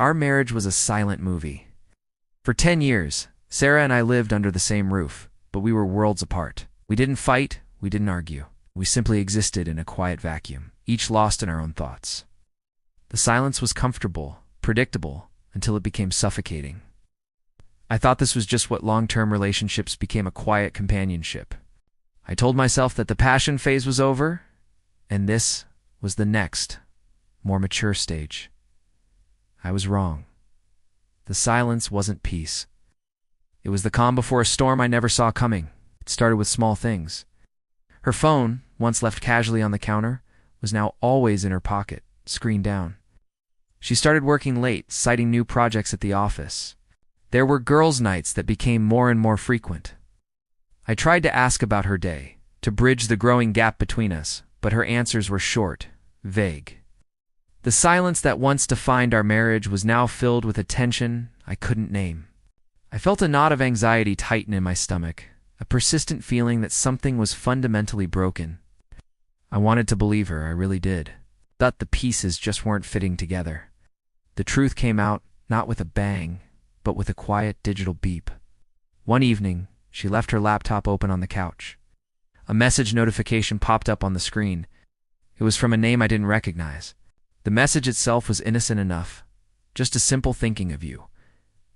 Our marriage was a silent movie. For 10 years, Sarah and I lived under the same roof, but we were worlds apart. We didn't fight, we didn't argue. We simply existed in a quiet vacuum, each lost in our own thoughts. The silence was comfortable, predictable, until it became suffocating. I thought this was just what long-term relationships became, a quiet companionship. I told myself that the passion phase was over, and this was the next, more mature stage. I was wrong. The silence wasn't peace. It was the calm before a storm I never saw coming. It started with small things. Her phone, once left casually on the counter, was now always in her pocket, screen down. She started working late, citing new projects at the office. There were girls' nights that became more and more frequent. I tried to ask about her day, to bridge the growing gap between us, but her answers were short, vague. The silence that once defined our marriage was now filled with a tension I couldn't name. I felt a knot of anxiety tighten in my stomach, a persistent feeling that something was fundamentally broken. I wanted to believe her, I really did. But the pieces just weren't fitting together. The truth came out, not with a bang, but with a quiet digital beep. One evening, she left her laptop open on the couch. A message notification popped up on the screen. It was from a name I didn't recognize. The message itself was innocent enough, just a simple thinking of you.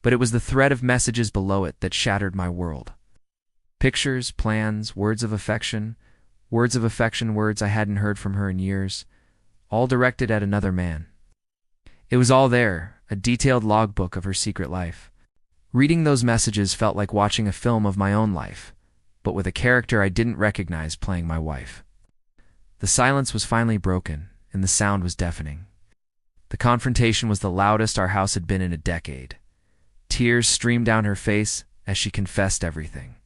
But it was the thread of messages below it that shattered my world. Pictures, plans, words of affection, words I hadn't heard from her in years, all directed at another man. It was all there, a detailed logbook of her secret life. Reading those messages felt like watching a film of my own life, but with a character I didn't recognize playing my wife. The silence was finally broken, and the sound was deafening. The confrontation was the loudest our house had been in a decade. Tears streamed down her face as she confessed everything.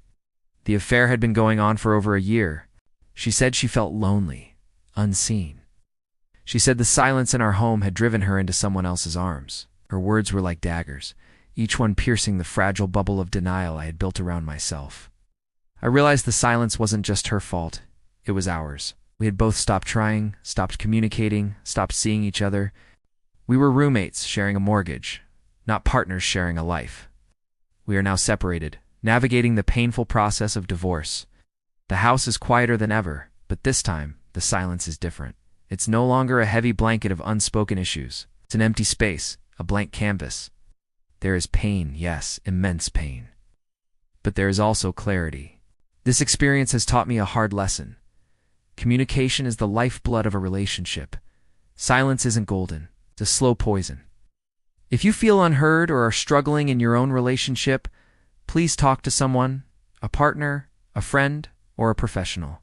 The affair had been going on for over a year. She said she felt lonely, unseen. She said the silence in our home had driven her into someone else's arms. Her words were like daggers, each one piercing the fragile bubble of denial I had built around myself. I realized the silence wasn't just her fault, it was ours. We had both stopped trying, stopped communicating, stopped seeing each other. We were roommates sharing a mortgage, not partners sharing a life. We are now separated, navigating the painful process of divorce. The house is quieter than ever, but this time, the silence is different. It's no longer a heavy blanket of unspoken issues. It's an empty space, a blank canvas. There is pain, yes, immense pain. But there is also clarity. This experience has taught me a hard lesson. Communication is the lifeblood of a relationship. Silence isn't golden. It's a slow poison. If you feel unheard or are struggling in your own relationship, please talk to someone, a partner, a friend, or a professional.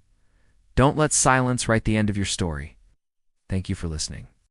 Don't let silence write the end of your story. Thank you for listening.